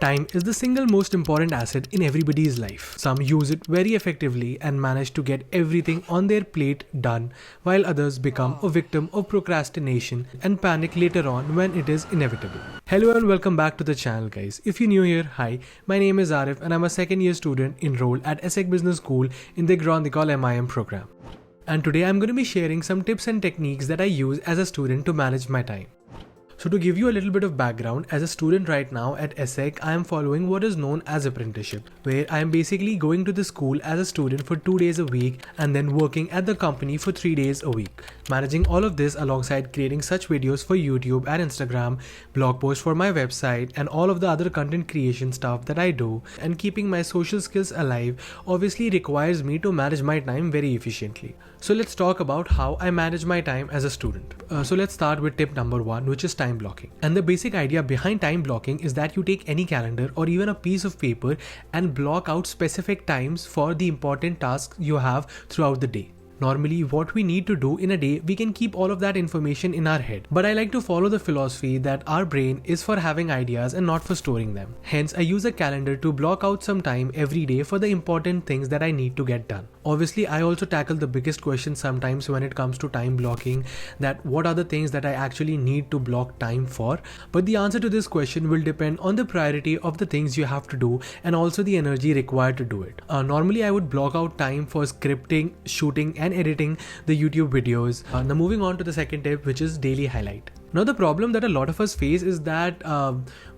Time is the single most important asset in everybody's life. Some use it very effectively and manage to get everything on their plate done, while others become a victim of procrastination and panic later on when it is inevitable. Hello and welcome back to the channel, guys. If you're new here, hi, my name is Arif and I'm a second year student enrolled at ESSEC Business School in the Grande Ecole Master program. And today I'm going to be sharing some tips and techniques that I use as a student to manage my time. So to give you a little bit of background, as a student right now at ESSEC, I am following what is known as apprenticeship, where I am basically going to the school as a student for 2 days a week and then working at the company for 3 days a week. Managing all of this alongside creating such videos for YouTube and Instagram, blog posts for my website and all of the other content creation stuff that I do, and keeping my social skills alive obviously requires me to manage my time very efficiently. So let's talk about how I manage my time as a student. So let's start with tip number 1, which is time blocking. And the basic idea behind time blocking is that you take any calendar or even a piece of paper and block out specific times for the important tasks you have throughout the day. Normally, what we need to do in a day, we can keep all of that information in our head. But I like to follow the philosophy that our brain is for having ideas and not for storing them. Hence, I use a calendar to block out some time every day for the important things that I need to get done. Obviously, I also tackle the biggest question sometimes when it comes to time blocking, that what are the things that I actually need to block time for. But the answer to this question will depend on the priority of the things you have to do and also the energy required to do it. Normally, I would block out time for scripting, shooting and editing the YouTube videos. Now moving on to the second tip, which is daily highlight. Now the problem that a lot of us face is that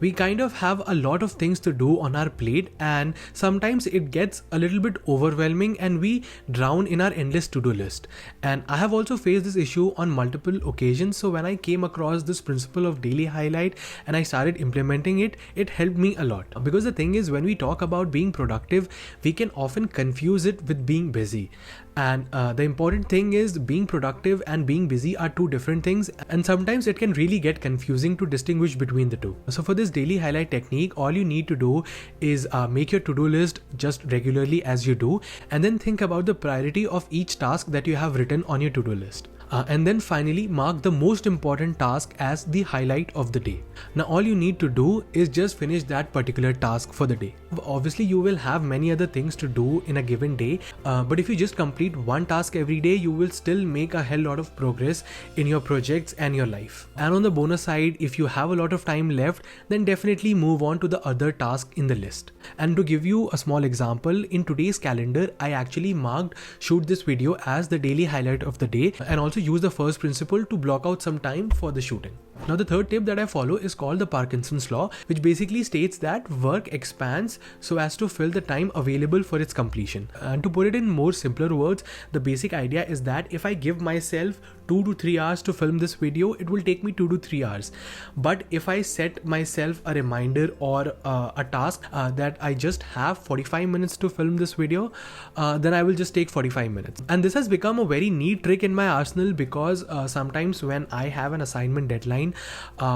we kind of have a lot of things to do on our plate, and sometimes it gets a little bit overwhelming and we drown in our endless to-do list. And I have also faced this issue on multiple occasions. So when I came across this principle of daily highlight and I started implementing it, it helped me a lot. Because the thing is, when we talk about being productive, we can often confuse it with being busy. And the important thing is, being productive and being busy are two different things, and sometimes it can really get confusing to distinguish between the two. So for this daily highlight technique, all you need to do is make your to-do list just regularly as you do, and then think about the priority of each task that you have written on your to-do list. And then finally mark the most important task as the highlight of the day. Now all you need to do is just finish that particular task for the day. Obviously you will have many other things to do in a given day, but if you just complete one task every day, you will still make a hell lot of progress in your projects and your life. And on the bonus side, if you have a lot of time left, then definitely move on to the other task in the list. And to give you a small example, in today's calendar, I actually marked shoot this video as the daily highlight of the day, and also use the first principle to block out some time for the shooting. Now the third tip that I follow is called the Parkinson's law, which basically states that work expands so as to fill the time available for its completion. And to put it in more simpler words, the basic idea is that if I give myself 2 to 3 hours to film this video, it will take me 2 to 3 hours. But if I set myself a reminder or a task that I just have 45 minutes to film this video, then I will just take 45 minutes. And this has become a very neat trick in my arsenal, because sometimes when I have an assignment deadline,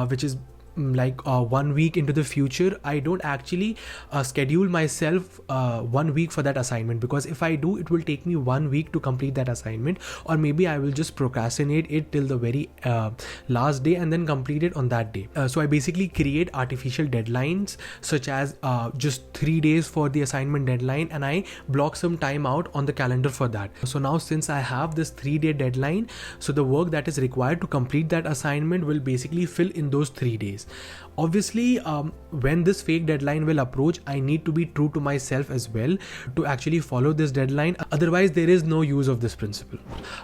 which is like 1 week into the future, I don't actually schedule myself 1 week for that assignment, because if I do, it will take me 1 week to complete that assignment, or maybe I will just procrastinate it till the very last day and then complete it on that day. So I basically create artificial deadlines, such as just 3 days for the assignment deadline, and I block some time out on the calendar for that. So now, since I have this 3-day deadline, so the work that is required to complete that assignment will basically fill in those 3 days. Obviously, when this fake deadline will approach, I need to be true to myself as well to actually follow this deadline. Otherwise, there is no use of this principle.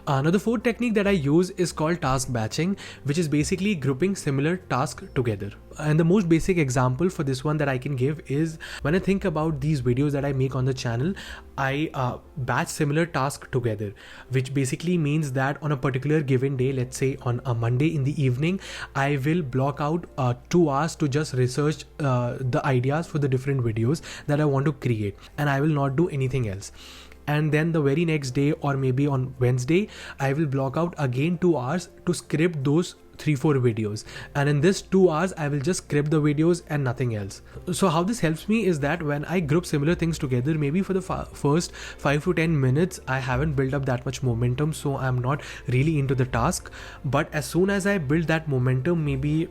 Now the fourth technique that I use is called task batching, which is basically grouping similar tasks together. And the most basic example for this one that I can give is, when I think about these videos that I make on the channel, I batch similar tasks together, which basically means that on a particular given day, let's say on a Monday in the evening, I will block out 2 hours to just research the ideas for the different videos that I want to create, and I will not do anything else. And then the very next day, or maybe on Wednesday, I will block out again 2 hours to script those 3-4 videos, and in this 2 hours I will just script the videos and nothing else. So how this helps me is that when I group similar things together, maybe for the first 5 to 10 minutes I haven't built up that much momentum, so I'm not really into the task. But as soon as I build that momentum, maybe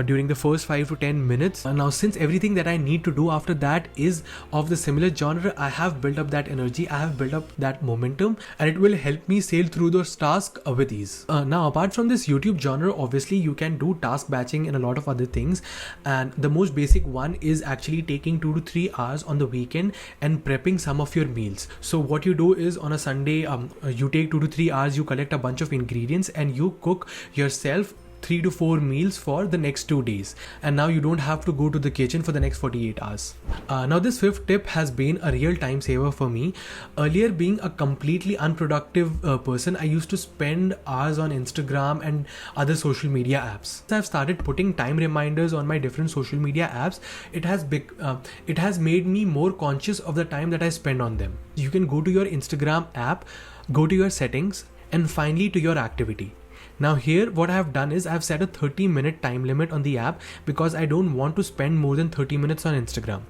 during the first 5 to 10 minutes, now since everything that I need to do after that is of the similar genre, I have built up that energy, I have built up that momentum, and it will help me sail through those tasks with ease. Now apart from this YouTube genre, obviously you can do task batching and a lot of other things, and the most basic one is actually taking 2 to 3 hours on the weekend and prepping some of your meals. So what you do is on a Sunday, you take 2 to 3 hours, you collect a bunch of ingredients and you cook yourself 3 to 4 meals for the next 2 days, and now you don't have to go to the kitchen for the next 48 hours. Now this fifth tip has been a real time saver for me. Earlier, being a completely unproductive person, I used to spend hours on Instagram and other social media apps. I've started putting time reminders on my different social media apps. It has made me more conscious of the time that I spend on them. You can go to your Instagram app, go to your settings, and finally to your activity. Now here what I have done is I have set a 30-minute time limit on the app because I don't want to spend more than 30 minutes on Instagram.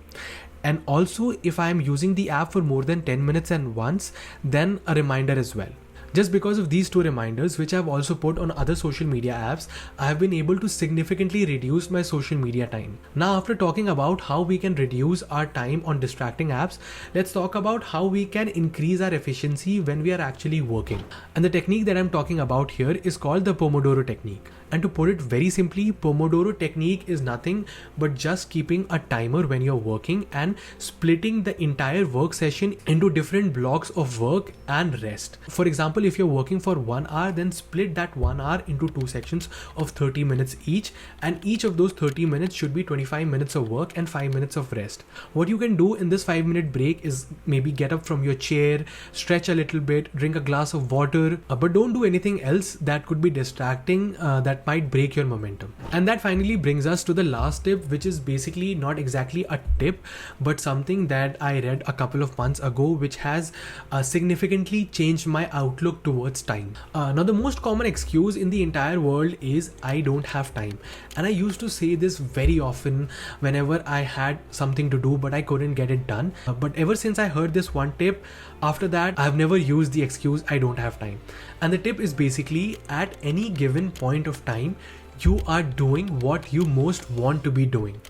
And also if I am using the app for more than 10 minutes and once, then a reminder as well. Just because of these 2 reminders, which I've also put on other social media apps, I have been able to significantly reduce my social media time. Now, after talking about how we can reduce our time on distracting apps, let's talk about how we can increase our efficiency when we are actually working. And the technique that I'm talking about here is called the Pomodoro Technique. And to put it very simply, Pomodoro Technique is nothing but just keeping a timer when you're working and splitting the entire work session into different blocks of work and rest. For example, if you're working for 1 hour, then split that 1 hour into 2 sections of 30 minutes each, and each of those 30 minutes should be 25 minutes of work and 5 minutes of rest. What you can do in this 5-minute break is maybe get up from your chair, stretch a little bit, drink a glass of water, but don't do anything else that could be distracting, that might break your momentum. And that finally brings us to the last tip, which is basically not exactly a tip, but something that I read a couple of months ago, which has significantly changed my outlook towards time. Now the most common excuse in the entire world is I don't have time, and I used to say this very often whenever I had something to do but I couldn't get it done. But ever since I heard this one tip, after that I've never used the excuse I don't have time. And the tip is basically at any given point of time, you are doing what you most want to be doing.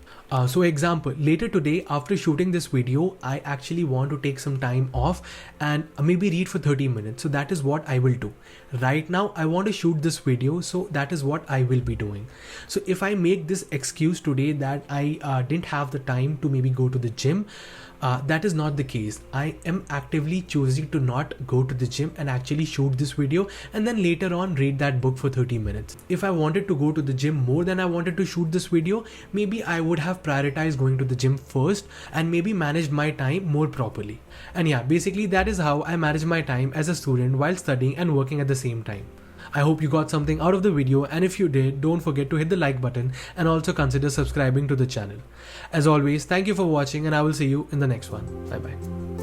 So example, later today after shooting this video, I actually want to take some time off and maybe read for 30 minutes. So that is what I will do. Right now I want to shoot this video, so that is what I will be doing. So if I make this excuse today that I didn't have the time to maybe go to the gym, that is not the case. I am actively choosing to not go to the gym and actually shoot this video and then later on read that book for 30 minutes. If I wanted to go to the gym more than I wanted to shoot this video, maybe I would have prioritized going to the gym first and maybe managed my time more properly. And yeah, basically that is how I manage my time as a student while studying and working at the same time. I hope you got something out of the video, and if you did, don't forget to hit the like button and also consider subscribing to the channel. As always, thank you for watching and I will see you in the next one. Bye bye.